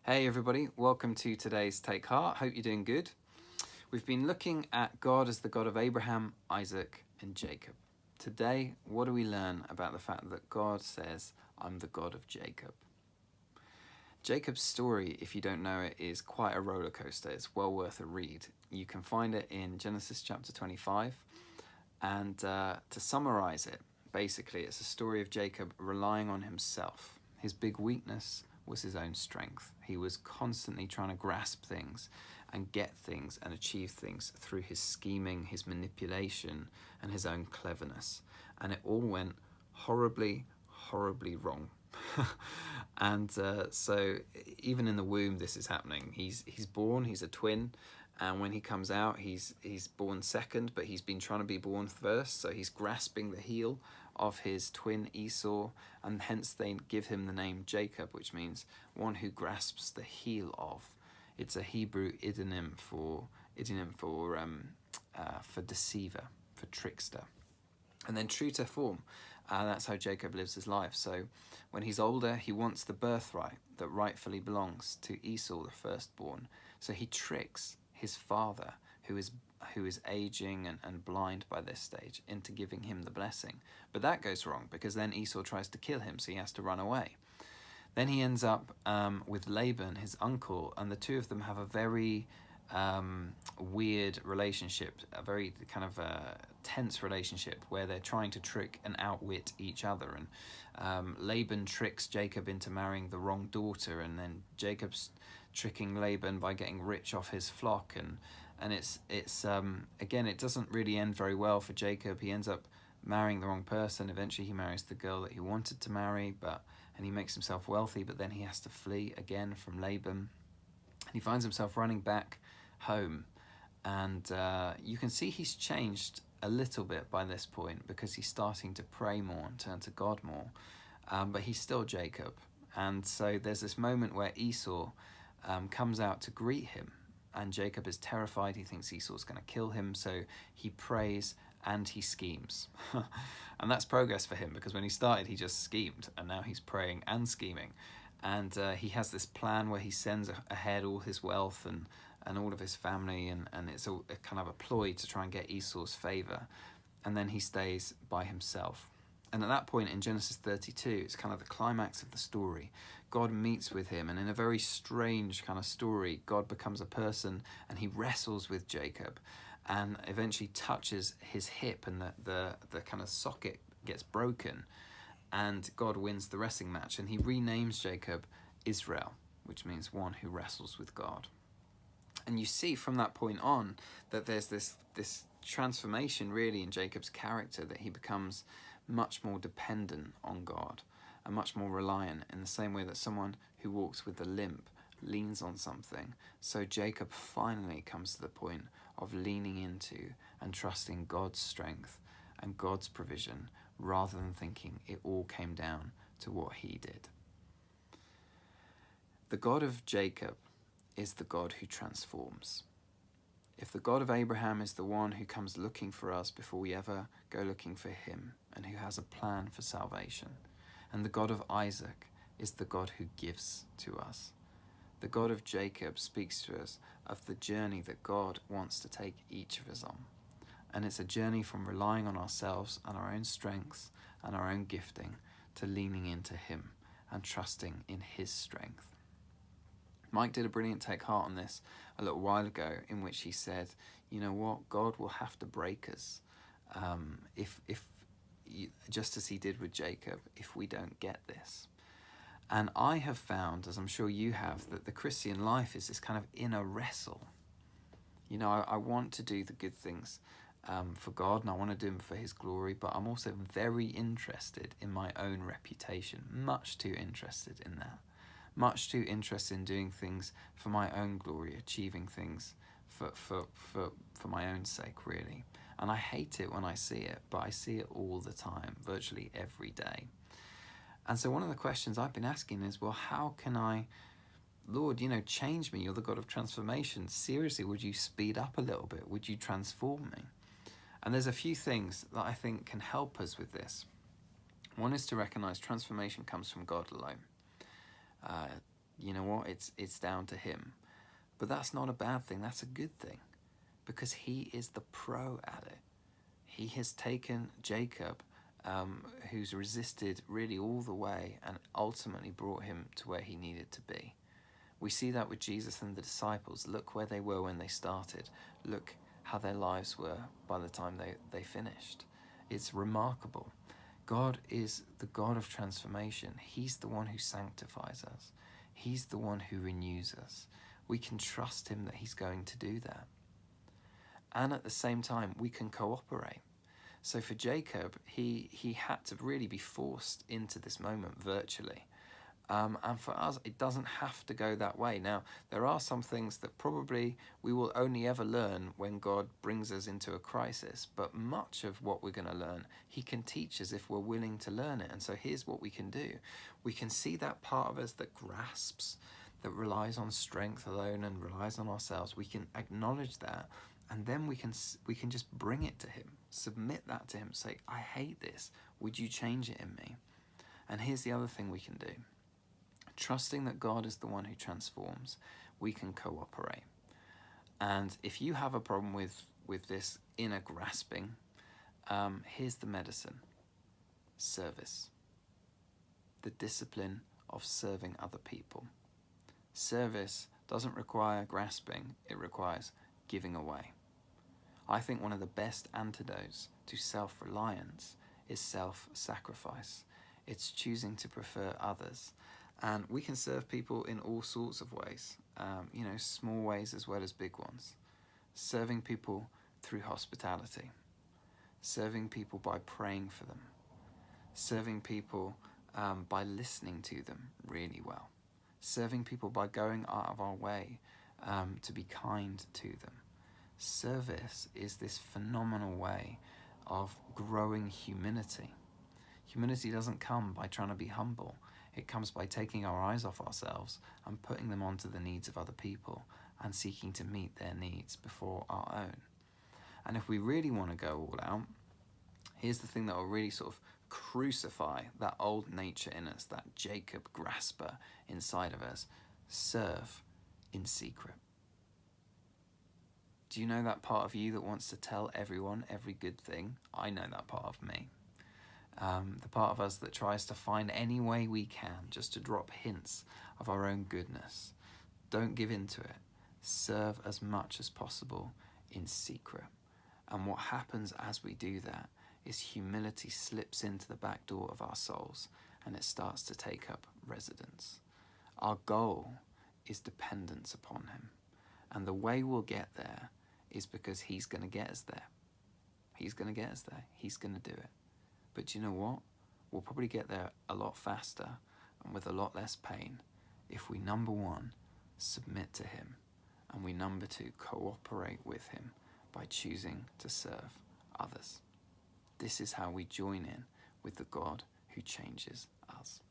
Hey everybody, welcome to today's Take Heart. Hope you're doing good. We've been looking at God as the God of Abraham, Isaac, and Jacob. Today, what do we learn about the fact that God says, I'm the God of Jacob? Jacob's story, if you don't know it, is quite a roller coaster. It's well worth a read. You can find it in Genesis chapter 25. And to summarize it, basically, it's a story of Jacob relying on himself. His big weakness was his own strength. He was constantly trying to grasp things and get things and achieve things through his scheming, his manipulation, and his own cleverness. And it all went horribly, horribly wrong. And so even in the womb, this is happening. He's born, he's a twin, and when he comes out, he's born second, but he's been trying to be born first, so he's grasping the heel of his twin Esau, and hence they give him the name Jacob, which means one who grasps the heel of. It's a Hebrew idiom for deceiver, for trickster. And then true to form, that's how Jacob lives his life. So when he's older, he wants the birthright that rightfully belongs to Esau, the firstborn. So he tricks his father, who is aging and blind by this stage, into giving him the blessing. But that goes wrong, because then Esau tries to kill him, so he has to run away. Then he ends up with Laban, his uncle, and the two of them have a very weird relationship, a very kind of tense relationship, where they're trying to trick and outwit each other. And Laban tricks Jacob into marrying the wrong daughter, and then Jacob's tricking Laban by getting rich off his flock. And it's again, it doesn't really end very well for Jacob. He ends up marrying the wrong person. Eventually he marries the girl that he wanted to marry, and he makes himself wealthy, but then he has to flee again from Laban. And he finds himself running back home, and you can see he's changed a little bit by this point, because he's starting to pray more and turn to God more, but he's still Jacob. And so there's this moment where Esau comes out to greet him, and Jacob is terrified. He thinks Esau's going to kill him, so he prays and he schemes. And that's progress for him, because when he started he just schemed, and now he's praying and scheming. And he has this plan where he sends ahead all his wealth and all of his family, and it's a kind of a ploy to try and get Esau's favor. And then he stays by himself. And at that point in Genesis 32, it's kind of the climax of the story. God meets with him, and in a very strange kind of story, God becomes a person, and he wrestles with Jacob, and eventually touches his hip, and the kind of socket gets broken, and God wins the wrestling match, and he renames Jacob Israel, which means one who wrestles with God. And you see from that point on that there's this transformation really in Jacob's character, that he becomes much more dependent on God and much more reliant, in the same way that someone who walks with a limp leans on something. So Jacob finally comes to the point of leaning into and trusting God's strength and God's provision, rather than thinking it all came down to what he did. The God of Jacob is the God who transforms. If the God of Abraham is the one who comes looking for us before we ever go looking for him, and who has a plan for salvation, and the God of Isaac is the God who gives to us, the God of Jacob speaks to us of the journey that God wants to take each of us on. And it's a journey from relying on ourselves and our own strengths and our own gifting, to leaning into him and trusting in his strength. Mike did a brilliant Take Heart on this a little while ago, in which he said, you know what, God will have to break us, just as he did with Jacob, if we don't get this. And I have found, as I'm sure you have, that the Christian life is this kind of inner wrestle. You know, I want to do the good things for God, and I want to do them for his glory, but I'm also very interested in my own reputation, much too interested in that. Much too interested in doing things for my own glory, achieving things for my own sake, really. And I hate it when I see it, but I see it all the time, virtually every day. And so one of the questions I've been asking is, well, how can I, Lord, change me? You're the God of transformation. Seriously, would you speed up a little bit? Would you transform me? And there's a few things that I think can help us with this. One is to recognize transformation comes from God alone. you know what, it's down to him. But that's not a bad thing, that's a good thing, because he is the pro at it. He has taken Jacob, who's resisted really all the way, and ultimately brought him to where he needed to be. We see that with Jesus and the disciples. Look where they were when they started. Look how their lives were by the time they finished. It's remarkable. God is the God of transformation. He's the one who sanctifies us. He's the one who renews us. We can trust him that he's going to do that. And at the same time, we can cooperate. So for Jacob, he had to really be forced into this moment virtually. And for us, it doesn't have to go that way. Now, there are some things that probably we will only ever learn when God brings us into a crisis. But much of what we're going to learn, he can teach us if we're willing to learn it. And so here's what we can do. We can see that part of us that grasps, that relies on strength alone and relies on ourselves. We can acknowledge that. And then we can just bring it to him, submit that to him, say, I hate this. Would you change it in me? And here's the other thing we can do. Trusting that God is the one who transforms, we can cooperate. And if you have a problem with this inner grasping, here's the medicine. Service. The discipline of serving other people. Service doesn't require grasping, it requires giving away. I think one of the best antidotes to self-reliance is self-sacrifice. It's choosing to prefer others. And we can serve people in all sorts of ways, small ways as well as big ones. Serving people through hospitality. Serving people by praying for them. Serving people by listening to them really well. Serving people by going out of our way to be kind to them. Service is this phenomenal way of growing humility. Humility doesn't come by trying to be humble. It comes by taking our eyes off ourselves and putting them onto the needs of other people and seeking to meet their needs before our own. And if we really want to go all out, here's the thing that will really sort of crucify that old nature in us, that Jacob grasper inside of us. Serve in secret. Do you know that part of you that wants to tell everyone every good thing? I know that part of me. The part of us that tries to find any way we can just to drop hints of our own goodness. Don't give in to it. Serve as much as possible in secret. And what happens as we do that is humility slips into the back door of our souls and it starts to take up residence. Our goal is dependence upon him. And the way we'll get there is because he's going to get us there. He's going to get us there. He's going to do it. But you know what? We'll probably get there a lot faster and with a lot less pain if we, number one, submit to him, and we, number two, cooperate with him by choosing to serve others. This is how we join in with the God who changes us.